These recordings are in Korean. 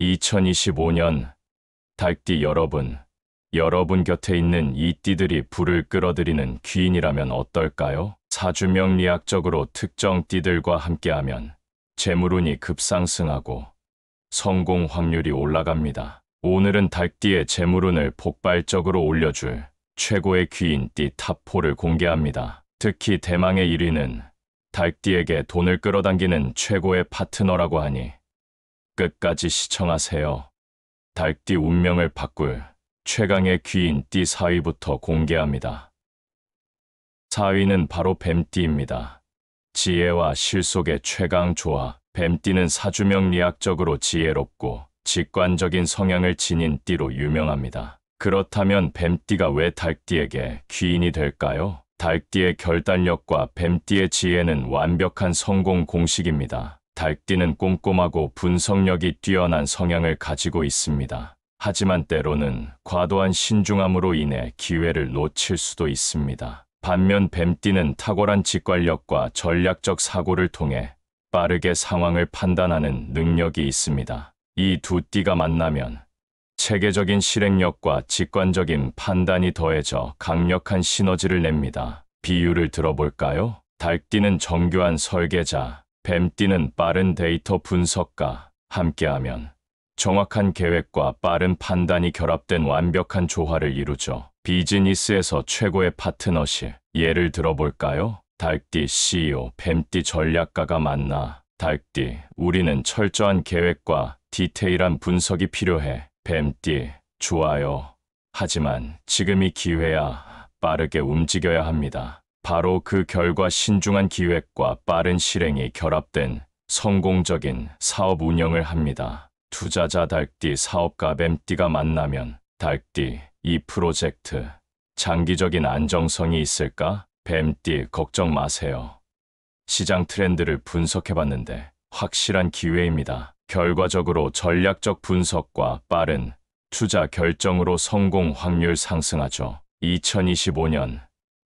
2025년 달띠 여러분 곁에 있는 이 띠들이 불을 끌어들이는 귀인이라면 어떨까요? 사주명리학적으로 특정 띠들과 함께하면 재물운이 급상승하고 성공 확률이 올라갑니다. 오늘은 달띠의 재물운을 폭발적으로 올려줄 최고의 귀인 띠 탑4를 공개합니다. 특히 대망의 1위는 달띠에게 돈을 끌어당기는 최고의 파트너라고 하니 끝까지 시청하세요. 달띠 운명을 바꿀 최강의 귀인 띠 4위부터 공개합니다. 4위는 바로 뱀띠입니다. 지혜와 실속의 최강 조화. 뱀띠는 사주명리학적으로 지혜롭고 직관적인 성향을 지닌 띠로 유명합니다. 그렇다면 뱀띠가 왜 달띠에게 귀인이 될까요? 달띠의 결단력과 뱀띠의 지혜는 완벽한 성공 공식입니다. 달띠는 꼼꼼하고 분석력이 뛰어난 성향을 가지고 있습니다. 하지만 때로는 과도한 신중함으로 인해 기회를 놓칠 수도 있습니다. 반면 뱀띠는 탁월한 직관력과 전략적 사고를 통해 빠르게 상황을 판단하는 능력이 있습니다. 이 두 띠가 만나면 체계적인 실행력과 직관적인 판단이 더해져 강력한 시너지를 냅니다. 비유를 들어볼까요? 달띠는 정교한 설계자, 뱀띠는 빠른 데이터 분석가. 함께하면 정확한 계획과 빠른 판단이 결합된 완벽한 조화를 이루죠. 비즈니스에서 최고의 파트너십. 예를 들어볼까요? 달띠 CEO, 뱀띠 전략가가 만나. 달띠, 우리는 철저한 계획과 디테일한 분석이 필요해. 뱀띠, 좋아요. 하지만 지금이 기회야. 빠르게 움직여야 합니다. 바로 그 결과 신중한 기획과 빠른 실행이 결합된 성공적인 사업 운영을 합니다. 투자자 달띠, 사업가 뱀띠가 만나면 달띠, 이 프로젝트 장기적인 안정성이 있을까? 뱀띠, 걱정 마세요. 시장 트렌드를 분석해봤는데 확실한 기회입니다. 결과적으로 전략적 분석과 빠른 투자 결정으로 성공 확률 상승하죠. 2025년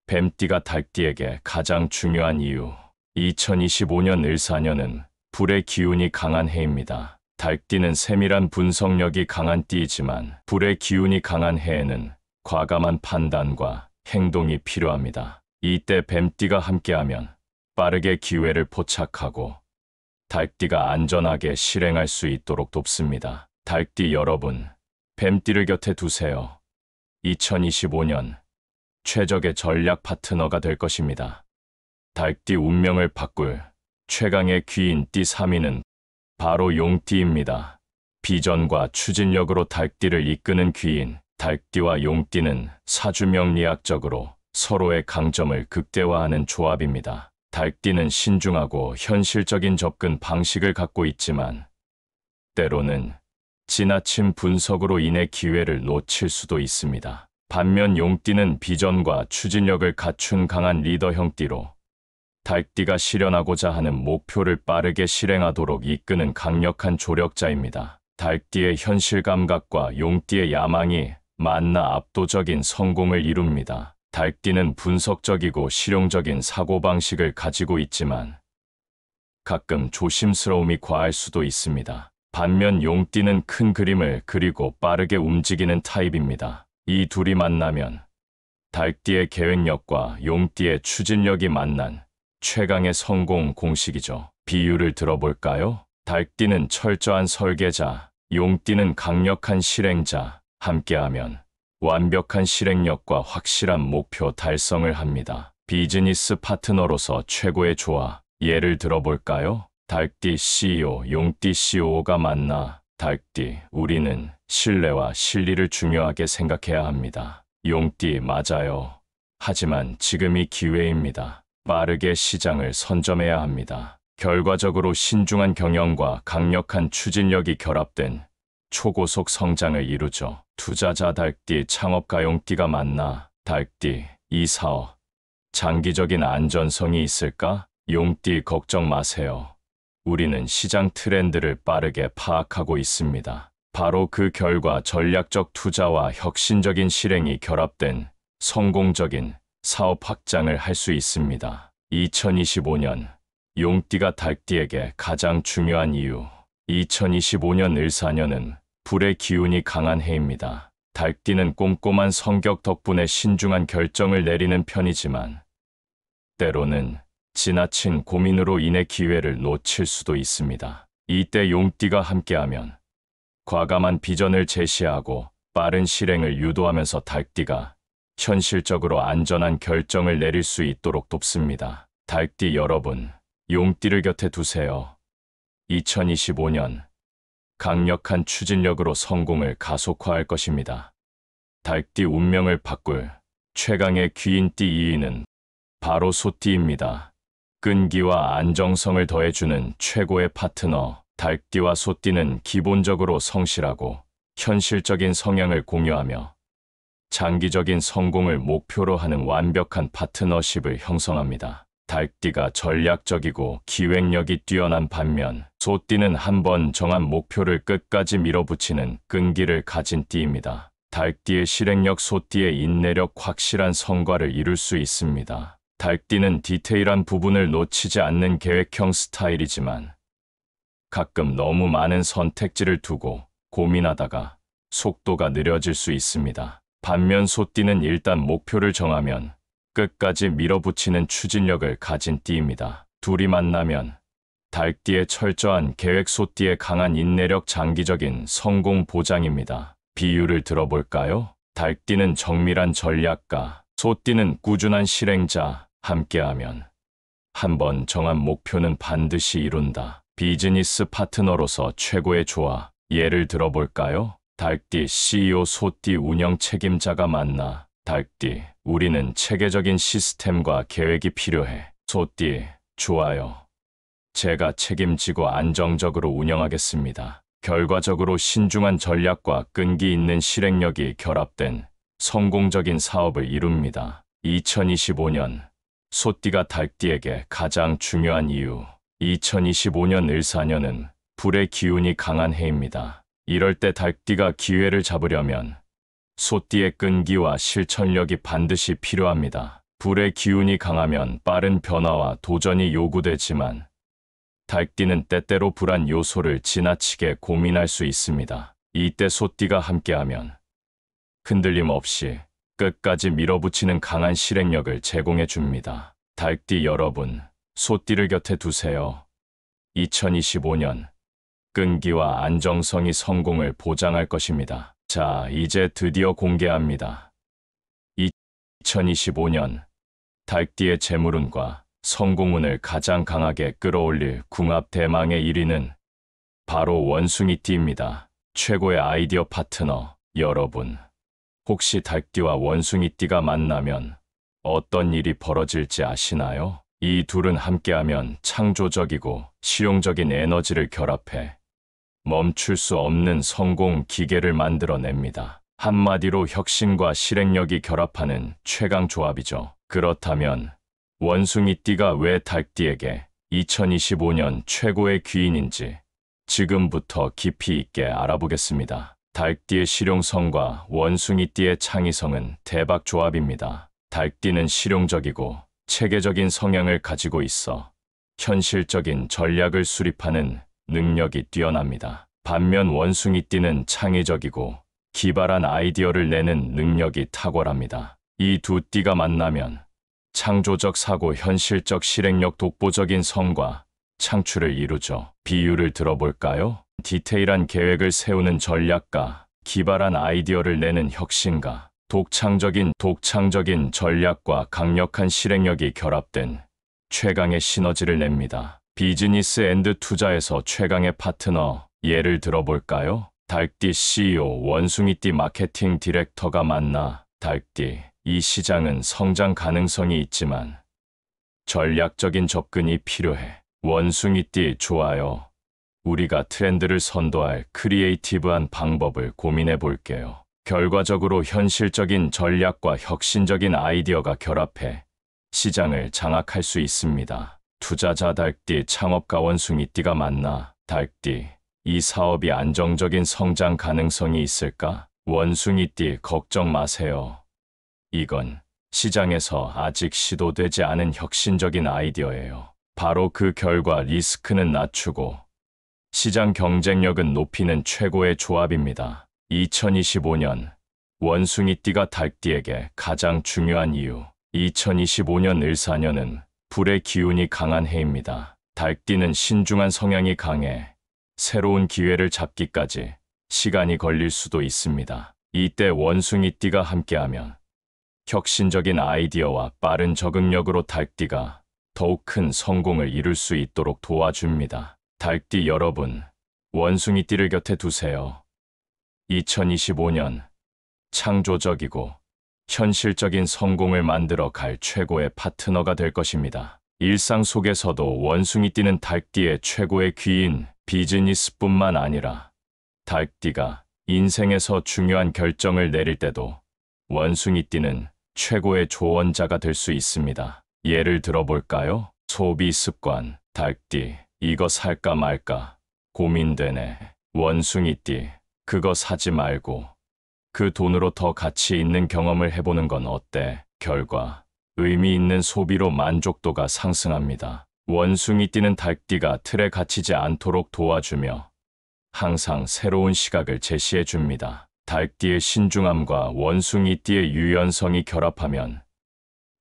뱀띠가 달띠에게 가장 중요한 이유. 2025년 을사년은 불의 기운이 강한 해입니다. 달띠는 세밀한 분석력이 강한 띠이지만 불의 기운이 강한 해에는 과감한 판단과 행동이 필요합니다. 이때 뱀띠가 함께하면 빠르게 기회를 포착하고 달띠가 안전하게 실행할 수 있도록 돕습니다. 달띠 여러분, 뱀띠를 곁에 두세요. 2025년 최적의 전략 파트너가 될 것입니다. 달띠 운명을 바꿀 최강의 귀인 띠 3위는 바로 용띠입니다. 비전과 추진력으로 달띠를 이끄는 귀인. 달띠와 용띠는 사주명리학적으로 서로의 강점을 극대화하는 조합입니다. 달띠는 신중하고 현실적인 접근 방식을 갖고 있지만 때로는 지나친 분석으로 인해 기회를 놓칠 수도 있습니다. 반면 용띠는 비전과 추진력을 갖춘 강한 리더형 띠로 달띠가 실현하고자 하는 목표를 빠르게 실행하도록 이끄는 강력한 조력자입니다. 달띠의 현실 감각과 용띠의 야망이 만나 압도적인 성공을 이룹니다. 달띠는 분석적이고 실용적인 사고방식을 가지고 있지만 가끔 조심스러움이 과할 수도 있습니다. 반면 용띠는 큰 그림을 그리고 빠르게 움직이는 타입입니다. 이 둘이 만나면 달띠의 계획력과 용띠의 추진력이 만난 최강의 성공 공식이죠. 비유를 들어볼까요? 달띠는 철저한 설계자, 용띠는 강력한 실행자. 함께하면 완벽한 실행력과 확실한 목표 달성을 합니다. 비즈니스 파트너로서 최고의 조화. 예를 들어볼까요? 달띠 CEO, 용띠 CEO가 만나. 달띠, 우리는 신뢰와 실리를 중요하게 생각해야 합니다. 용띠, 맞아요. 하지만 지금이 기회입니다. 빠르게 시장을 선점해야 합니다. 결과적으로 신중한 경영과 강력한 추진력이 결합된 초고속 성장을 이루죠. 투자자 달띠, 창업가 용띠가 만나. 달띠, 이 사업 장기적인 안전성이 있을까? 용띠, 걱정 마세요. 우리는 시장 트렌드를 빠르게 파악하고 있습니다. 바로 그 결과 전략적 투자와 혁신적인 실행이 결합된 성공적인 사업 확장을 할 수 있습니다. 2025년 용띠가 달띠에게 가장 중요한 이유. 2025년 을사년은 불의 기운이 강한 해입니다. 달띠는 꼼꼼한 성격 덕분에 신중한 결정을 내리는 편이지만 때로는 지나친 고민으로 인해 기회를 놓칠 수도 있습니다. 이때 용띠가 함께하면 과감한 비전을 제시하고 빠른 실행을 유도하면서 달띠가 현실적으로 안전한 결정을 내릴 수 있도록 돕습니다. 달띠 여러분, 용띠를 곁에 두세요. 2025년 강력한 추진력으로 성공을 가속화할 것입니다. 달띠 운명을 바꿀 최강의 귀인띠 2위는 바로 소띠입니다. 끈기와 안정성을 더해주는 최고의 파트너. 달띠와 소띠는 기본적으로 성실하고 현실적인 성향을 공유하며 장기적인 성공을 목표로 하는 완벽한 파트너십을 형성합니다. 달띠가 전략적이고 기획력이 뛰어난 반면 소띠는 한번 정한 목표를 끝까지 밀어붙이는 끈기를 가진 띠입니다. 달띠의 실행력, 소띠의 인내력, 확실한 성과를 이룰 수 있습니다. 달띠는 디테일한 부분을 놓치지 않는 계획형 스타일이지만 가끔 너무 많은 선택지를 두고 고민하다가 속도가 느려질 수 있습니다. 반면 소띠는 일단 목표를 정하면 끝까지 밀어붙이는 추진력을 가진 띠입니다. 둘이 만나면 달띠의 철저한 계획, 소띠의 강한 인내력, 장기적인 성공 보장입니다. 비유를 들어볼까요? 달띠는 정밀한 전략가, 소띠는 꾸준한 실행자. 함께하면 한번 정한 목표는 반드시 이룬다. 비즈니스 파트너로서 최고의 조화. 예를 들어볼까요? 달띠 CEO, 소띠 운영 책임자가 만나. 달띠, 우리는 체계적인 시스템과 계획이 필요해. 소띠, 좋아요. 제가 책임지고 안정적으로 운영하겠습니다. 결과적으로 신중한 전략과 끈기 있는 실행력이 결합된 성공적인 사업을 이룹니다. 2025년 소띠가 달띠에게 가장 중요한 이유. 2025년 을사년은 불의 기운이 강한 해입니다. 이럴 때 달띠가 기회를 잡으려면 소띠의 끈기와 실천력이 반드시 필요합니다. 불의 기운이 강하면 빠른 변화와 도전이 요구되지만 달띠는 때때로 불안 요소를 지나치게 고민할 수 있습니다. 이때 소띠가 함께하면 흔들림 없이 끝까지 밀어붙이는 강한 실행력을 제공해 줍니다. 달띠 여러분, 소띠를 곁에 두세요. 2025년 끈기와 안정성이 성공을 보장할 것입니다. 자, 이제 드디어 공개합니다. 2025년 달띠의 재물운과 성공운을 가장 강하게 끌어올릴 궁합 대망의 1위는 바로 원숭이띠입니다. 최고의 아이디어 파트너. 여러분, 혹시 달띠와 원숭이띠가 만나면 어떤 일이 벌어질지 아시나요? 이 둘은 함께하면 창조적이고 실용적인 에너지를 결합해 멈출 수 없는 성공 기계를 만들어냅니다. 한마디로 혁신과 실행력이 결합하는 최강 조합이죠. 그렇다면 원숭이띠가 왜 달띠에게 2025년 최고의 귀인인지 지금부터 깊이 있게 알아보겠습니다. 달띠의 실용성과 원숭이띠의 창의성은 대박 조합입니다. 달띠는 실용적이고 체계적인 성향을 가지고 있어 현실적인 전략을 수립하는 능력이 뛰어납니다. 반면 원숭이띠는 창의적이고 기발한 아이디어를 내는 능력이 탁월합니다. 이 두 띠가 만나면 창조적 사고, 현실적 실행력, 독보적인 성과, 창출을 이루죠. 비유를 들어볼까요? 디테일한 계획을 세우는 전략가, 기발한 아이디어를 내는 혁신가, 독창적인 전략과 강력한 실행력이 결합된 최강의 시너지를 냅니다. 비즈니스 앤드 투자에서 최강의 파트너. 예를 들어볼까요? 달띠 CEO, 원숭이띠 마케팅 디렉터가 만나. 달띠, 이 시장은 성장 가능성이 있지만 전략적인 접근이 필요해. 원숭이띠, 좋아요. 우리가 트렌드를 선도할 크리에이티브한 방법을 고민해 볼게요. 결과적으로 현실적인 전략과 혁신적인 아이디어가 결합해 시장을 장악할 수 있습니다. 투자자 달띠, 창업가 원숭이띠가 만나. 달띠, 이 사업이 안정적인 성장 가능성이 있을까? 원숭이띠, 걱정 마세요. 이건 시장에서 아직 시도되지 않은 혁신적인 아이디어예요. 바로 그 결과 리스크는 낮추고 시장 경쟁력은 높이는 최고의 조합입니다. 2025년 원숭이띠가 닭띠에게 가장 중요한 이유. 2025년 을사년은 불의 기운이 강한 해입니다. 닭띠는 신중한 성향이 강해 새로운 기회를 잡기까지 시간이 걸릴 수도 있습니다. 이때 원숭이띠가 함께하면 혁신적인 아이디어와 빠른 적응력으로 닭띠가 더욱 큰 성공을 이룰 수 있도록 도와줍니다. 닭띠 여러분, 원숭이띠를 곁에 두세요. 2025년 창조적이고 현실적인 성공을 만들어 갈 최고의 파트너가 될 것입니다. 일상 속에서도 원숭이띠는 닭띠의 최고의 귀인, 비즈니스뿐만 아니라 닭띠가 인생에서 중요한 결정을 내릴 때도 원숭이띠는 최고의 조언자가 될 수 있습니다. 예를 들어볼까요? 소비 습관, 닭띠, 이거 살까 말까 고민되네. 원숭이띠, 그거 사지 말고 그 돈으로 더 가치 있는 경험을 해보는 건 어때? 결과, 의미 있는 소비로 만족도가 상승합니다. 원숭이띠는 닭띠가 틀에 갇히지 않도록 도와주며 항상 새로운 시각을 제시해 줍니다. 닭띠의 신중함과 원숭이띠의 유연성이 결합하면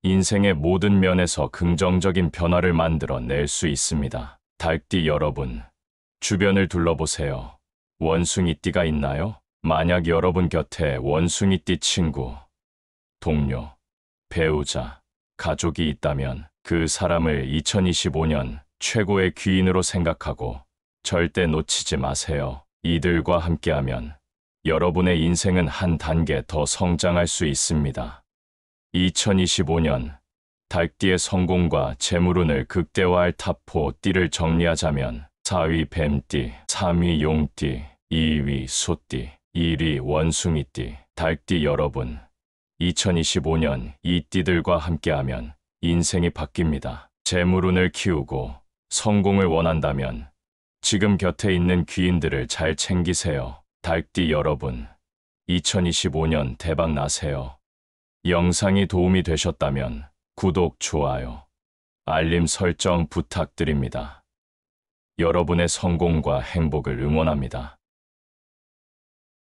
인생의 모든 면에서 긍정적인 변화를 만들어 낼 수 있습니다. 닭띠 여러분, 주변을 둘러보세요. 원숭이띠가 있나요? 만약 여러분 곁에 원숭이띠 친구, 동료, 배우자, 가족이 있다면 그 사람을 2025년 최고의 귀인으로 생각하고 절대 놓치지 마세요. 이들과 함께하면 여러분의 인생은 한 단계 더 성장할 수 있습니다. 2025년 닭띠의 성공과 재물운을 극대화할 탑4 띠를 정리하자면 4위 뱀띠, 3위 용띠, 2위 소띠, 1위 원숭이띠. 닭띠 여러분, 2025년 이 띠들과 함께하면 인생이 바뀝니다. 재물운을 키우고 성공을 원한다면 지금 곁에 있는 귀인들을 잘 챙기세요. 닭띠 여러분, 2025년 대박 나세요. 영상이 도움이 되셨다면 구독, 좋아요, 알림 설정 부탁드립니다. 여러분의 성공과 행복을 응원합니다.